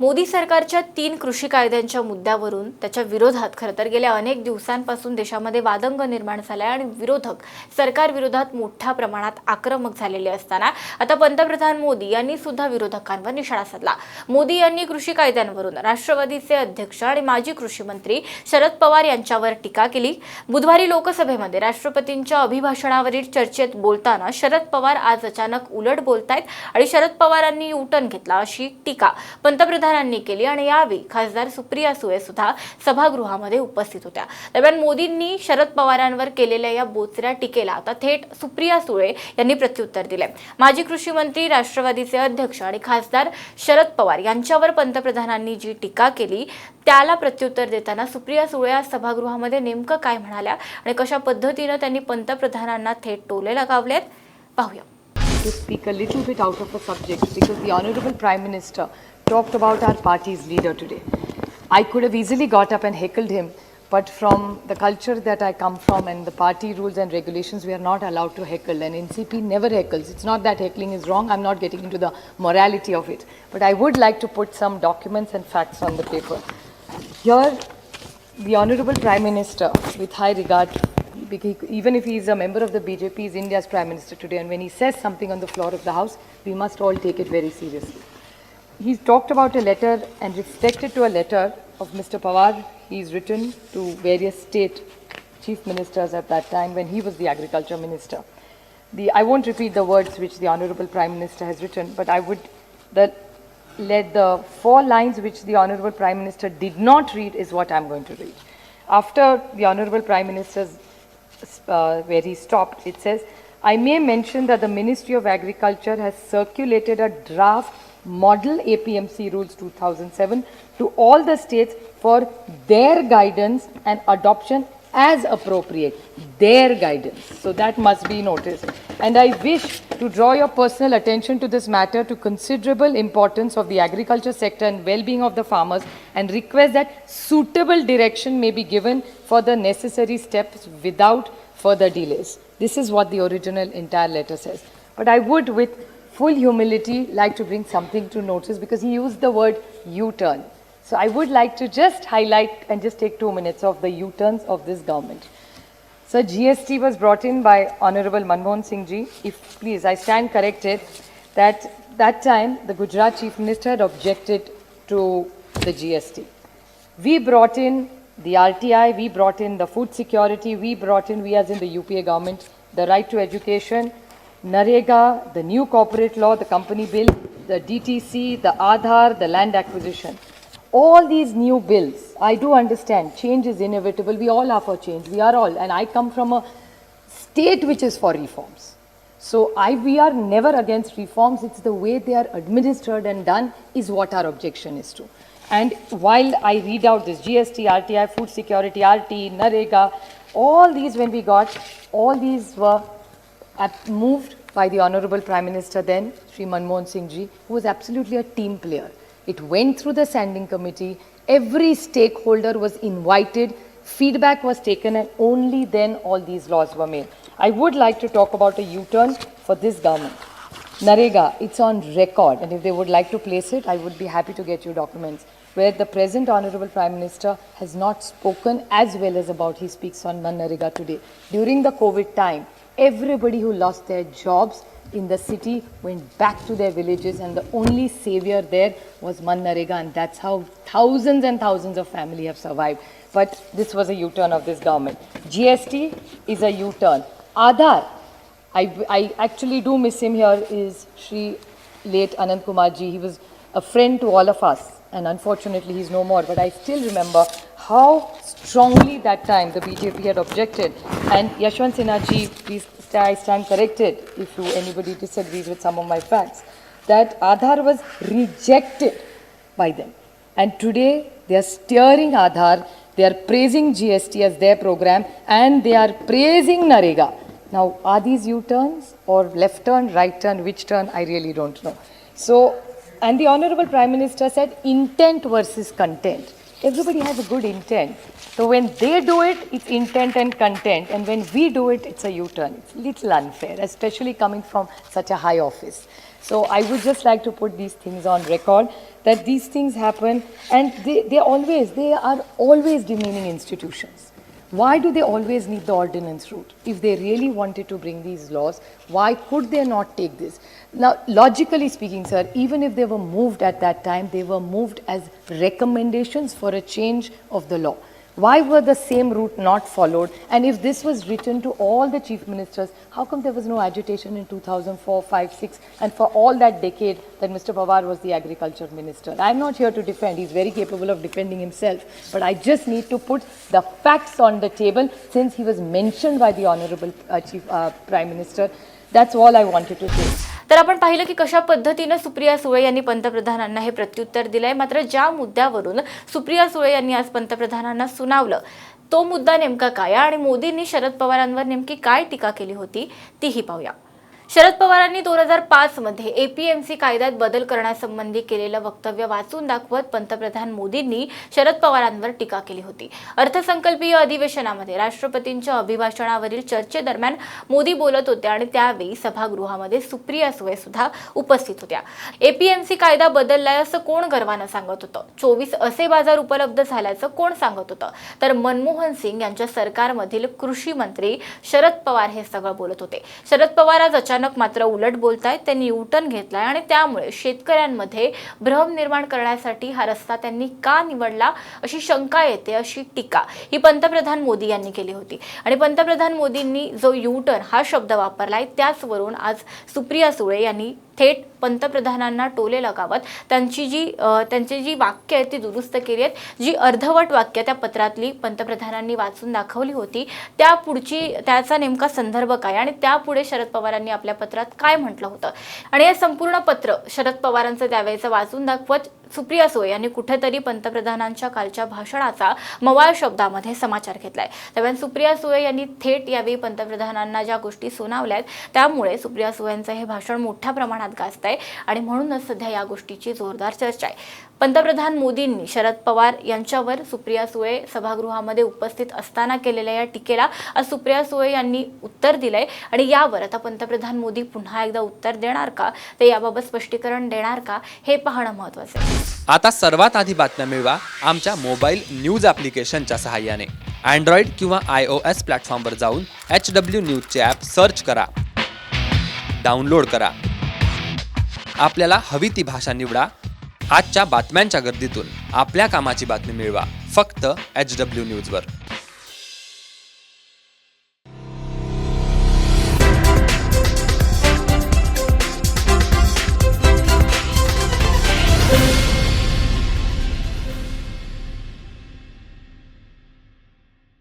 मोदी सरकारच्या 3 कृषी कायद्यांच्या मुद्द्यावरून त्याच्या विरोधात खरं तर गेल्या अनेक दिवसांपासून देशामध्ये वादंग निर्माण झालाय आणि विरोधक सरकार विरोधात मोठ्या प्रमाणात आक्रमक झालेले असताना आता पंतप्रधान मोदी यांनी सुद्धा विरोधकांवर निशाणा साधला। मोदी यांनी कृषी कायद्यांवरून राष्ट्रवादीचे अध्यक्ष आणि माजी कृषी मंत्री शरद पवार यांच्यावर टीका केली। बुधवारी लोकसभेमध्ये राष्ट्रपतींच्या अभिभाषणावरील चर्चेत बोलताना शरद पवार आज अचानक उलट बोलतायत आणि शरद पवारांनी युटर्न घेतला अशी टीका पंतप्रधानांनी केली आणि यावेळी खासदार सुप्रिया सुळे सुद्धा सभागृहामध्ये उपस्थित होत्या। दरम्यान मोदींनी शरद पवारांवर केलेल्या या बोचऱ्या टीकेला आता थेट सुप्रिया सुळे यांनी प्रत्युत्तर दिले। माजी कृषी मंत्री राष्ट्रवादीचे अध्यक्ष आणि खासदार शरद पवार यांच्यावर पंतप्रधानांनी जी टीका केली त्याला प्रत्युत्तर देताना सुप्रिया सुळे या सभागृहामध्ये नेमकं काय म्हणाल्या आणि कशा पद्धतीने त्यांनी पंतप्रधानांना थेट टोले लगावलेत पाहूया। To speak a little bit out of the subject because the Honorable Prime Minister talked about our party's leader today. I could have easily got up and heckled him, but from the culture that I come from and the party rules and regulations, we are not allowed to heckle, and NCP never heckles. It's not that heckling is wrong. I'm not getting into the morality of it, but I would like to put some documents and facts on the paper. Here, the Honorable Prime Minister, with high regard, even if he is a member of the BJP, is India's Prime Minister today, and when he says something on the floor of the House, we must all take it very seriously. He's talked about a letter and reflected to a letter of Mr. Pawar. He's written to various state chief ministers at that time when he was the agriculture minister. I won't repeat the words which the Honorable Prime Minister has written, but I would let the 4 lines which the Honorable Prime Minister did not read is what I'm going to read. After the Honorable Prime Minister's where he stopped, it says, I may mention that the Ministry of Agriculture has circulated a draft model APMC rules 2007 to all the states for their guidance and adoption as appropriate. Their guidance. So that must be noticed. And I wish to draw your personal attention to this matter to considerable importance of the agriculture sector and well-being of the farmers, and request that suitable direction may be given for the necessary steps without further delays. This is what the original entire letter says. But I would, with full humility, like to bring something to notice because he used the word U-turn. So I would like to just highlight and just take 2 minutes of the U-turns of this government. So GST was brought in by Honorable Manmohan Singh ji. If please, I stand corrected that time the Gujarat Chief Minister had objected to the GST. We brought in the RTI, we brought in the food security, we as in the UPA government, the right to education, Narega, the new corporate law, the company bill, the DTC, the Aadhaar, the land acquisition. All these new bills, I do understand, change is inevitable. We all are for change. We are all. And I come from a state which is for reforms. So we are never against reforms. It's the way they are administered and done is what our objection is to. And while I read out this GST, RTI, food security, RT, Narega, all these when we got, all these were moved by the Honorable Prime Minister then, Sri Manmohan Singh ji, who was absolutely a team player. It went through the standing committee, every stakeholder was invited, feedback was taken, and only then all these laws were made. I would like to talk about a U-turn for this government. Narega, it's on record, and if they would like to place it, I would be happy to get you documents, where the present Honorable Prime Minister has not spoken as well as about he speaks on Narega today. During the COVID time, everybody who lost their jobs in the city went back to their villages, and the only savior there was Narega, and that's how thousands and thousands of families have survived. But this was a U-turn of this government. GST is a U-turn. Aadhaar, I actually do miss him here, is Shri late Anand Kumar ji. He was a friend to all of us, and unfortunately he's no more, but I still remember how strongly that time the BJP had objected. And Yashwant Sinha ji, please, I stand corrected if anybody disagrees with some of my facts, that Aadhaar was rejected by them. And today they are steering Aadhaar, they are praising GST as their program, and they are praising Narega. Now, are these U-turns or left turn, right turn, which turn? I really don't know. So, and the Honorable Prime Minister said intent versus content. Everybody has a good intent. So when they do it, it's intent and content. And when we do it, it's a U-turn. It's a little unfair, especially coming from such a high office. So I would just like to put these things on record, that these things happen, and they are always demeaning institutions. Why do they always need the ordinance route? If they really wanted to bring these laws, why could they not take this? Now, logically speaking, sir, even if they were moved at that time, they were moved as recommendations for a change of the law. Why were the same route not followed? And if this was written to all the chief ministers, how come there was no agitation in 2004, 5, 6, and for all that decade that Mr. Pawar was the agriculture minister? I'm not here to defend. He's very capable of defending himself. But I just need to put the facts on the table since he was mentioned by the Honorable Prime Minister. That's all I wanted to say. तर आपण पाहिलं की कशा पद्धतीने सुप्रिया सुळे यांनी पंतप्रधानांना हे प्रत्युत्तर दिलंय. मात्र ज्या मुद्द्यावरून सुप्रिया सुळे यांनी आज पंतप्रधानांना सुनावलं तो मुद्दा नेमका काय आणि मोदींनी शरद पवारांवर नेमकी काय टीका केली होती तीही पाहूया. शरद पवारांनी 2005 मध्ये एपीएमसी कायद्यात बदल करण्यासंबंधी केलेलं वक्तव्य वाचून दाखवत पंतप्रधान मोदींनी शरद पवारांवर टीका केली होती. अर्थसंकल्पीय अधिवेशनामध्ये राष्ट्रपतींच्या अभिभाषणावरील चर्चेदरम्यान मोदी बोलत होते आणि त्यावेळी सभागृहामध्ये सुप्रिया सुळे सुद्धा उपस्थित होत्या. एपीएमसी कायदा बदललाय असं कोण गर्वानं सांगत होतं? 24 असे बाजार उपलब्ध झाल्याचं कोण सांगत होतं? तर मनमोहन सिंग यांच्या सरकारमधील कृषी मंत्री शरद पवार हे सगळं बोलत होते. शरद पवार आज अचानक मात्र उलट बोलतायत. त्यांनी युटर्न घेतलाय आणि त्यामुळे शेतकऱ्यांमध्ये भ्रम निर्माण करण्यासाठी हा रस्ता त्यांनी का निवडला अशी शंका येते, अशी टीका ही पंतप्रधान मोदी यांनी केली होती. आणि पंतप्रधान मोदींनी जो युटर्न हा शब्द वापरलाय त्याचवरून आज सुप्रिया सुळे यांनी थेट पंतप्रधानांना टोले लगावत त्यांची जी वाक्य आहेत ती दुरुस्त केली आहेत. जी अर्धवट वाक्य त्या पत्रातली पंतप्रधानांनी वाचून दाखवली होती त्याचा नेमका संदर्भ काय आणि त्यापुढे शरद पवारांनी आपल्या पत्रात काय म्हटलं होतं आणि हे संपूर्ण पत्र शरद पवारांचं त्यावेळेचं वाचून दाखवत सुप्रिया सुळे यांनी कुठेतरी पंतप्रधानांच्या कालच्या भाषणाचा मवाळ शब्दामध्ये समाचार घेतलाय. दरम्यान सुप्रिया सुळे यांनी थेट यावेळी पंतप्रधानांना ज्या गोष्टी सुनावल्यात त्यामुळे सुप्रिया सुळेंचं हे भाषण मोठ्या प्रमाणात गाजतंय आणि म्हणूनच सध्या या गोष्टीची जोरदार चर्चा आहे. पंतप्रधान मोदींनी शरद पवार यांच्यावर सुप्रिया सुळे सभागृहामध्ये उपस्थित असताना केलेल्या या टीकेला आज सुप्रिया सुळे यांनी उत्तर दिलंय आणि यावर आता पंतप्रधान मोदी पुन्हा एकदा उत्तर देणार का, ते याबाबत स्पष्टीकरण देणार का, हे पाहणं महत्त्वाचं आहे. आता सर्वात आधी बातम्या मिळवा आमच्या मोबाईल न्यूज ॲप्लिकेशनच्या सहाय्याने. अँड्रॉइड किंवा iOS प्लॅटफॉर्मवर जाऊन HW न्यूजचे ॲप सर्च करा, डाउनलोड करा. आपल्याला हवी ती भाषा निवडा. आजच्या बातम्यांच्या गर्दीतून आपल्या कामाची बातमी मिळवा फक्त HW न्यूजवर.